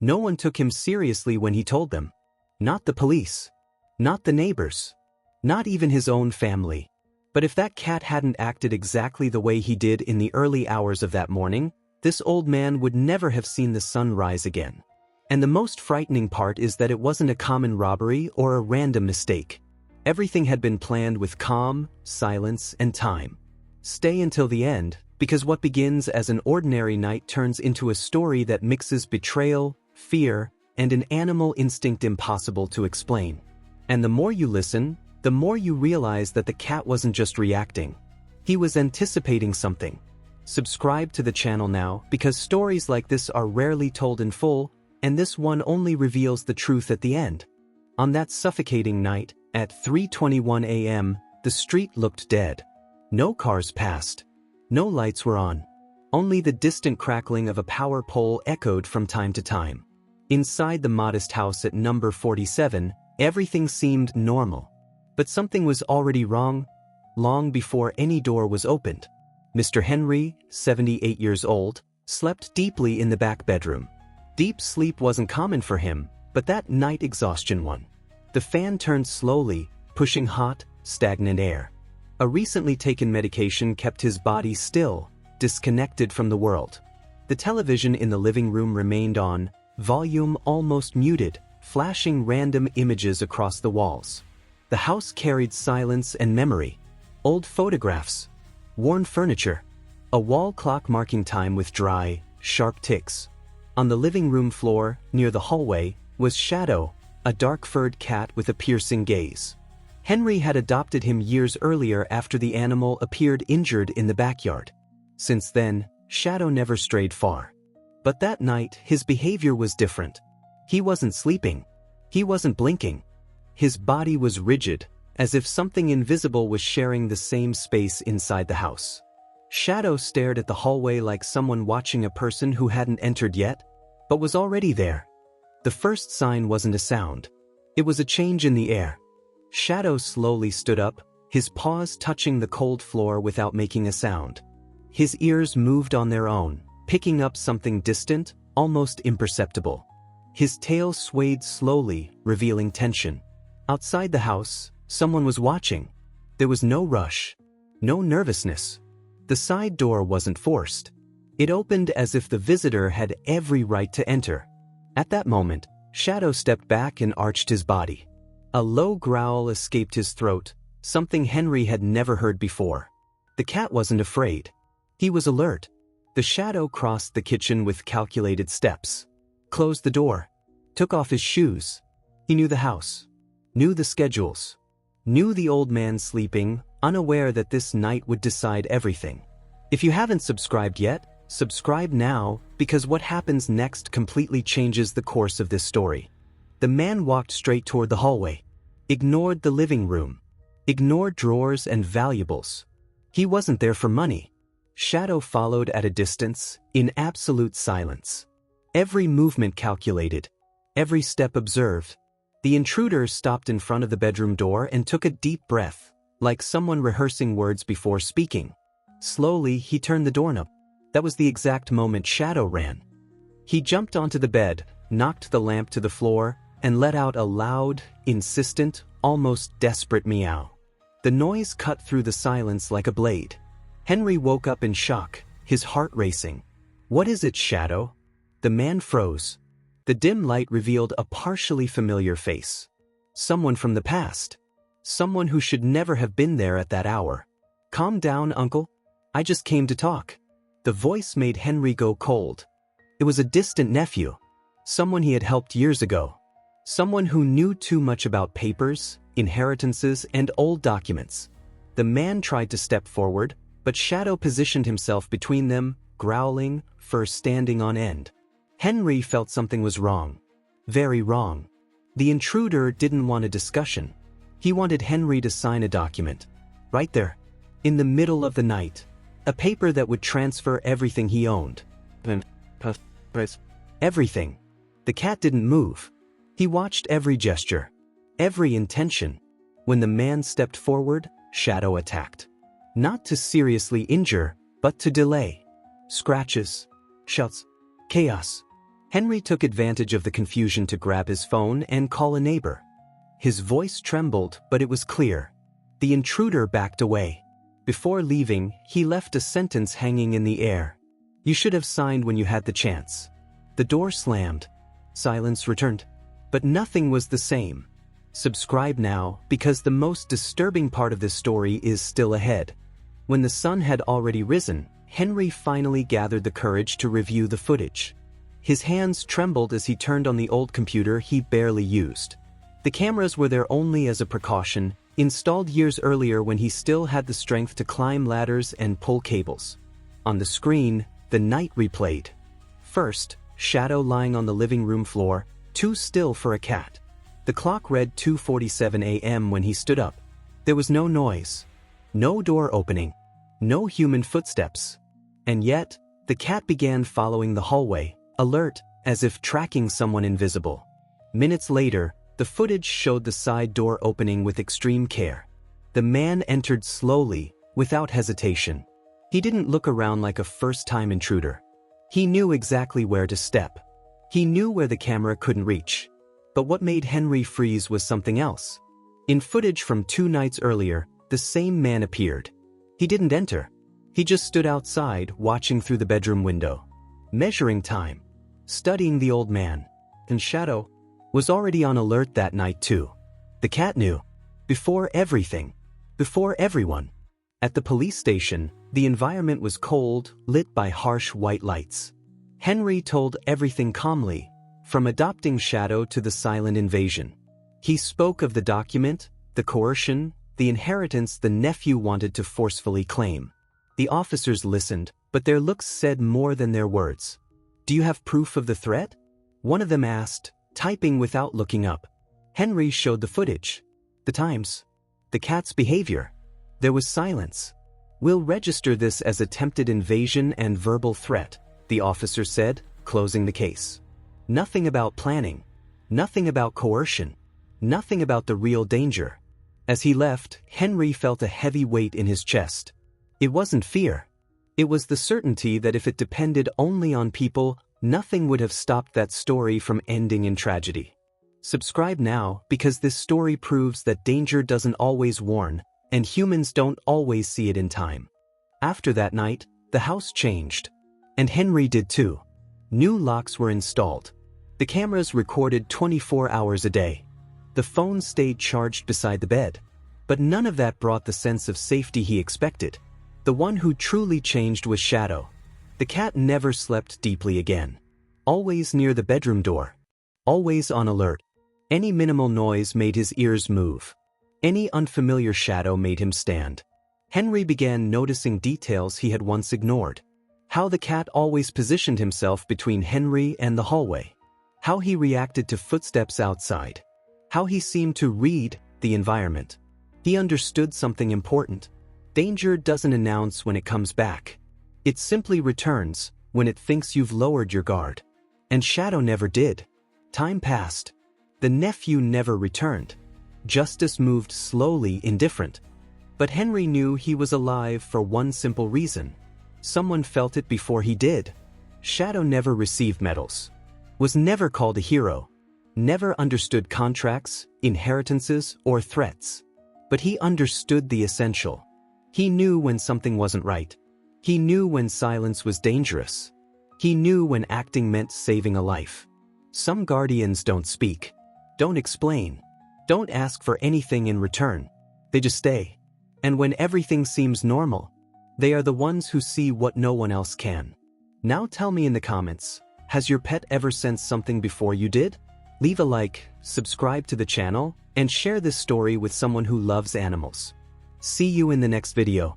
No one took him seriously when he told them. Not the police. Not the neighbors. Not even his own family. But if that cat hadn't acted exactly the way he did in the early hours of that morning, this old man would never have seen the sun rise again. And the most frightening part is that it wasn't a common robbery or a random mistake. Everything had been planned with calm, silence, and time. Stay until the end, because what begins as an ordinary night turns into a story that mixes betrayal, fear, and an animal instinct impossible to explain. And the more you listen, the more you realize that the cat wasn't just reacting. He was anticipating something. Subscribe to the channel now because stories like this are rarely told in full, and this one only reveals the truth at the end. On that suffocating night, at 3:21 a.m., the street looked dead. No cars passed. No lights were on. Only the distant crackling of a power pole echoed from time to time. Inside the modest house at number 47, everything seemed normal. But something was already wrong, long before any door was opened. Mr. Henry, 78 years old, slept deeply in the back bedroom. Deep sleep wasn't common for him, but that night exhaustion won. The fan turned slowly, pushing hot, stagnant air. A recently taken medication kept his body still, disconnected from the world. The television in the living room remained on, volume almost muted, flashing random images across the walls. The house carried silence and memory. Old photographs, worn furniture, a wall clock marking time with dry, sharp ticks. On the living room floor, near the hallway, was Shadow, a dark-furred cat with a piercing gaze. Henry had adopted him years earlier after the animal appeared injured in the backyard. Since then, Shadow never strayed far. But that night, his behavior was different. He wasn't sleeping. He wasn't blinking. His body was rigid, as if something invisible was sharing the same space inside the house. Shadow stared at the hallway like someone watching a person who hadn't entered yet, but was already there. The first sign wasn't a sound. It was a change in the air. Shadow slowly stood up, his paws touching the cold floor without making a sound. His ears moved on their own, picking up something distant, almost imperceptible. His tail swayed slowly, revealing tension. Outside the house, someone was watching. There was no rush, no nervousness. The side door wasn't forced. It opened as if the visitor had every right to enter. At that moment, Shadow stepped back and arched his body. A low growl escaped his throat, something Henry had never heard before. The cat wasn't afraid. He was alert. The Shadow crossed the kitchen with calculated steps, closed the door, took off his shoes. He knew the house, knew the schedules, knew the old man sleeping, unaware that this night would decide everything. If you haven't subscribed yet, subscribe now, because what happens next completely changes the course of this story. The man walked straight toward the hallway, ignored the living room, ignored drawers and valuables. He wasn't there for money. Shadow followed at a distance, in absolute silence. Every movement calculated, every step observed. The intruder stopped in front of the bedroom door and took a deep breath, like someone rehearsing words before speaking. Slowly, he turned the doorknob. That was the exact moment Shadow ran. He jumped onto the bed, knocked the lamp to the floor, and let out a loud, insistent, almost desperate meow. The noise cut through the silence like a blade. Henry woke up in shock, his heart racing. "What is it, Shadow?" The man froze. The dim light revealed a partially familiar face. Someone from the past. Someone who should never have been there at that hour. "Calm down, Uncle. I just came to talk." The voice made Henry go cold. It was a distant nephew. Someone he had helped years ago. Someone who knew too much about papers, inheritances, and old documents. The man tried to step forward, but Shadow positioned himself between them, growling, fur standing on end. Henry felt something was wrong. Very wrong. The intruder didn't want a discussion. He wanted Henry to sign a document. Right there. In the middle of the night. A paper that would transfer everything he owned. Everything. The cat didn't move. He watched every gesture. Every intention. When the man stepped forward, Shadow attacked. Not to seriously injure, but to delay. Scratches. Shouts. Chaos. Henry took advantage of the confusion to grab his phone and call a neighbor. His voice trembled, but it was clear. The intruder backed away. Before leaving, he left a sentence hanging in the air. "You should have signed when you had the chance." The door slammed. Silence returned. But nothing was the same. Subscribe now, because the most disturbing part of this story is still ahead. When the sun had already risen, Henry finally gathered the courage to review the footage. His hands trembled as he turned on the old computer he barely used. The cameras were there only as a precaution, installed years earlier when he still had the strength to climb ladders and pull cables. On the screen, the night replayed. First, Shadow lying on the living room floor, too still for a cat. The clock read 2:47 a.m. when he stood up. There was no noise. No door opening. No human footsteps. And yet, the cat began following the hallway, alert, as if tracking someone invisible. Minutes later, the footage showed the side door opening with extreme care. The man entered slowly, without hesitation. He didn't look around like a first-time intruder. He knew exactly where to step. He knew where the camera couldn't reach. But what made Henry freeze was something else. In footage from 2 nights earlier, the same man appeared. He didn't enter. He just stood outside, watching through the bedroom window. Measuring time. Studying the old man. And Shadow was already on alert that night too. The cat knew. Before everything. Before everyone. At the police station, the environment was cold, lit by harsh white lights. Henry told everything calmly, from adopting Shadow to the silent invasion. He spoke of the document, the coercion, the inheritance the nephew wanted to forcefully claim. The officers listened, but their looks said more than their words. "Do you have proof of the threat?" one of them asked, typing without looking up. Henry showed the footage. The times. The cat's behavior. There was silence. "We'll register this as attempted invasion and verbal threat," the officer said, closing the case. Nothing about planning. Nothing about coercion. Nothing about the real danger. As he left, Henry felt a heavy weight in his chest. It wasn't fear. It was the certainty that if it depended only on people, nothing would have stopped that story from ending in tragedy. Subscribe now, because this story proves that danger doesn't always warn, and humans don't always see it in time. After that night, the house changed. And Henry did too. New locks were installed. The cameras recorded 24 hours a day. The phone stayed charged beside the bed. But none of that brought the sense of safety he expected. The one who truly changed was Shadow. The cat never slept deeply again. Always near the bedroom door. Always on alert. Any minimal noise made his ears move. Any unfamiliar shadow made him stand. Henry began noticing details he had once ignored. How the cat always positioned himself between Henry and the hallway. How he reacted to footsteps outside. How he seemed to read the environment. He understood something important. Danger doesn't announce when it comes back. It simply returns when it thinks you've lowered your guard. And Shadow never did. Time passed. The nephew never returned. Justice moved slowly, indifferent. But Henry knew he was alive for one simple reason. Someone felt it before he did. Shadow never received medals. Was never called a hero. Never understood contracts, inheritances, or threats. But he understood the essential. He knew when something wasn't right. He knew when silence was dangerous. He knew when acting meant saving a life. Some guardians don't speak. Don't explain. Don't ask for anything in return. They just stay. And when everything seems normal, they are the ones who see what no one else can. Now tell me in the comments, has your pet ever sensed something before you did? Leave a like, subscribe to the channel, and share this story with someone who loves animals. See you in the next video.